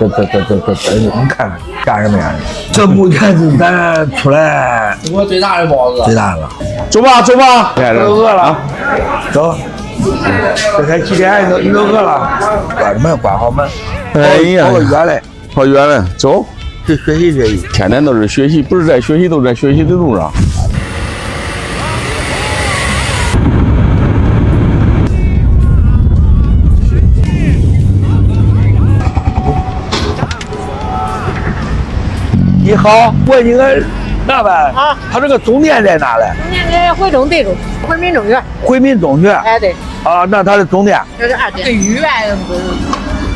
你看看干什么呀？这目前是咱出来中国最大的包子，最大的了。走吧，走吧，都饿了，走。这才几点？你都饿了？关门，关好门。哎呀，跑个远嘞，跑远了，走。去学习学习。天天都是学习，不是在学习，都在学习的路上。你好，问你个老板啊，他这个总店在哪嘞？总店在惠中对中，惠民中学。惠民中学。哎，对。啊，那他的总店？这是2店。对医院不是，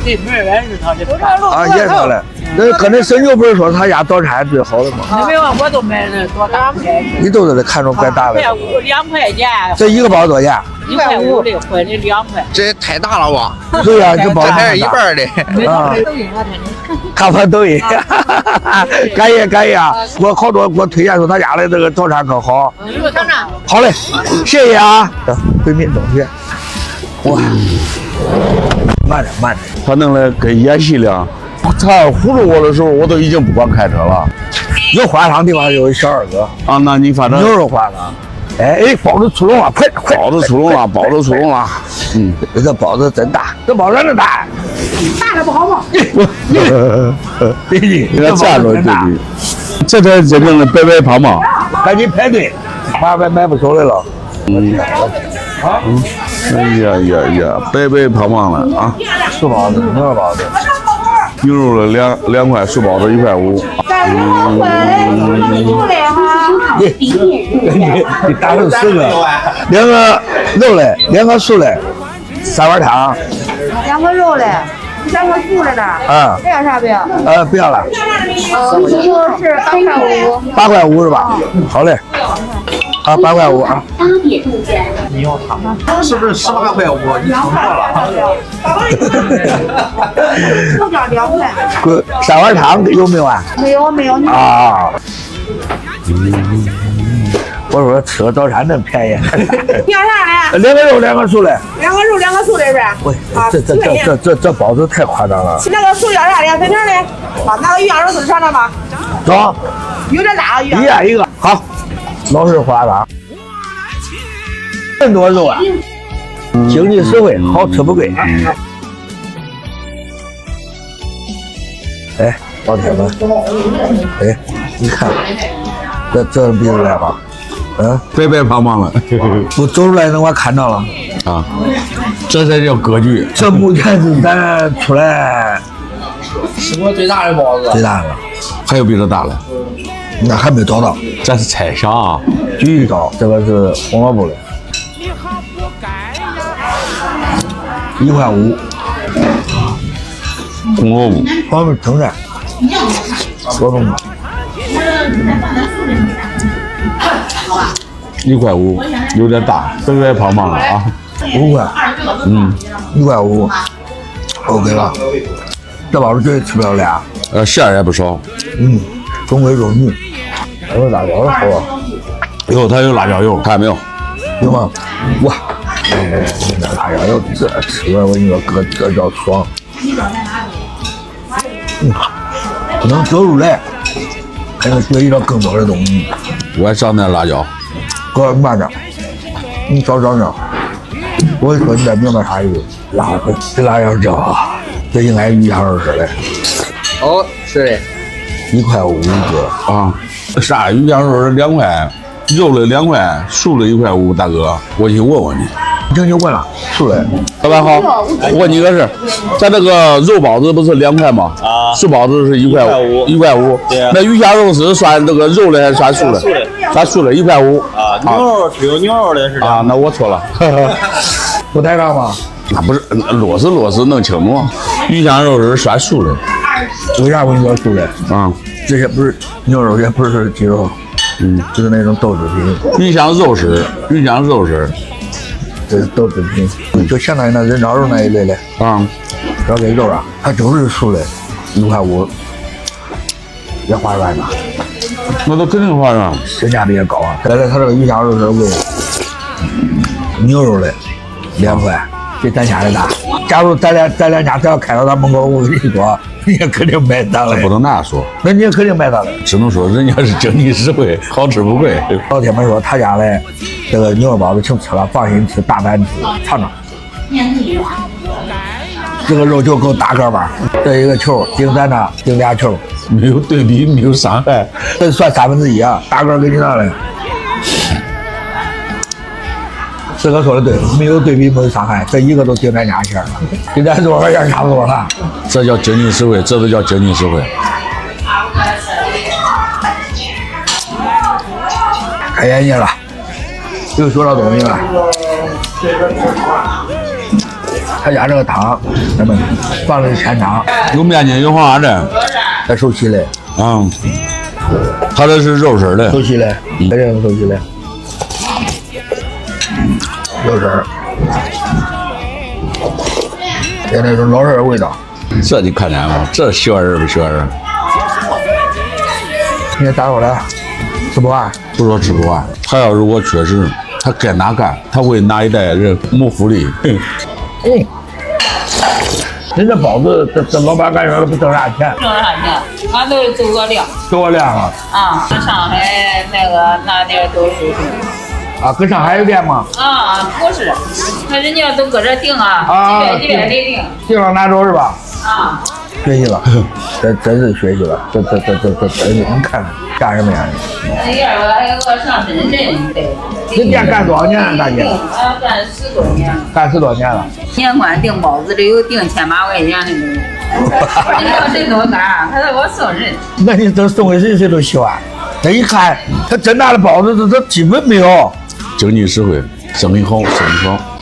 对门院是他的。啊，也是嘞。那可能沈牛不是说他家早餐最好的吗？没有，我都买了多2块。你都是看中怪大的。2块钱。这一个包多少钱？1.5的，或者2块。这也太大了吧？对呀，这包还是一半的。啊。抖音啊，看我抖音，感谢啊！我好多给我推荐说他家的这个早餐可好。好嘞，谢谢啊！惠民中学，哇，慢点慢点。他弄来跟演戏了，他唬住我的时候，我都已经不管开车了。有花汤地方有一小二哥啊，那你反正牛肉花汤。哎，包子出笼了，快！包子出笼了，包子出笼了。嗯，这包子真大，这包子真大。大的不好吗？你看站着这才真正的白白胖胖。赶紧排队，买不出来了。哎呀，白白胖胖的啊！素包子，牛肉包子，牛肉的2块，素包子1块5。你打成10个，2个肉嘞，2个素嘞，3碗汤，2个肉嘞，3个素嘞的。啊，这要啥不要？不要了。素是8块5。8块5是吧？好嘞。啊，8块5啊。你要汤，是不是18块5？你听错了。就叫2块。3碗汤有没有啊？没有。啊。我说吃个早餐真便宜。要啥嘞？2个肉2个素嘞。2个肉2个素的是。喂，这包子太夸张了。那个素要啥嘞？粉条嘞？啊，那个鱼香肉丝尝尝吧。走。有点大鱼。一人一个。好。老式花汤。真多肉啊！经济实惠，好吃不贵。哎，老铁们，哎，你看，这比出来吧？白白胖胖的。我走出来呢，我看到了。啊，这才叫格局。这目前是咱出来中国最大的包子。最大的。还有比这大的？那还没找到。这是猜想啊。继续找，这个是红萝卜的。1块5。红萝卜。旁边蒸的。多重的。1块5，有点大，白白胖胖的啊。5块。1块5。OK 了。这包子绝对吃不了俩。馅儿也不少。中规中矩。还有辣椒的好啊。它有辣椒油，看见没有？有吗？哇！那辣椒油这吃了，我跟你说，这叫爽。能做出来，还能学习到更多的东西。我还长点辣椒。哥，慢点，你少长点。我跟你说，你得明白啥意思？这辣椒椒啊，这应该鱼香肉丝嘞。哦，是的。1块5一个啊？啥鱼香肉丝2块，肉的2块，素的1块5，大哥，我去问问你。这就问了，素的。老板好，我问你个事，咱这个肉包子不是2块吗？啊。素包子是1块5，1块5。对。那鱼香肉丝算这个肉的还是算素的？算素的，1块5。啊，牛肉只有牛肉的是。啊，那我错了。不带上吗？那不是螺丝弄清楚。鱼香肉丝算素的。为啥我跟你说素的？啊，这些不是牛肉，也不是鸡肉，就是那种豆制品。鱼香肉丝，这是豆制品，就相当于那人造肉那一类的啊。要给肉啊，它就是素的，1块5，也划算吧？那都肯定划算，性价比也高啊。再来，它这个鱼香肉丝贵，牛肉的2块，比咱家的大。假如咱俩家只要开到他门口，我跟你说，你也肯定买单了。不能那样说，那你也肯定买单了。只能说人家是经济实惠，好吃不贵。老铁们说他家嘞这个牛肉包子请吃了，放心吃，大胆吃，尝尝。这个肉就够大个吧？这一个球顶咱那顶俩球，没有对比，没有伤害。这算1/3啊，大个给你拿来。四哥说的对，没有对比没有伤害，这一个都顶咱家钱了，跟咱多少钱差不多了。这叫经济实惠，这都叫经济实惠。开眼界了，又学到东西了。他家这个汤，咱们放的是鲜汤，有面筋，有黄花针，还手洗的。他这是肉丝的，手洗的，这是手洗的。肉丝，有那种老人的味道。这你看见吗？这学人不学人？你看咋说的？吃不完？不说吃不完，他要如果确实他该哪干，他为哪一代人谋福利。人这包子，这老板感觉不挣啥钱，挣啥钱？俺都是走个量。走个量啊！啊，上海那个那点都是。啊，跟上海有店吗？啊，不是，那人家都搁这订啊，几百里订。订了拿走是吧？啊。学习了，这真是学习了，这真是，你看干什么呀？那样我还有个上深圳对。这店干多少年了，大姐？啊，干10多年。干10多年了。年关订包子的有订1000把块钱的。你要谁给我干？他说我送人。那你这送给谁谁都喜欢。这一看，他真拿的包子，这基本没有。经济实惠，生意好，生意好。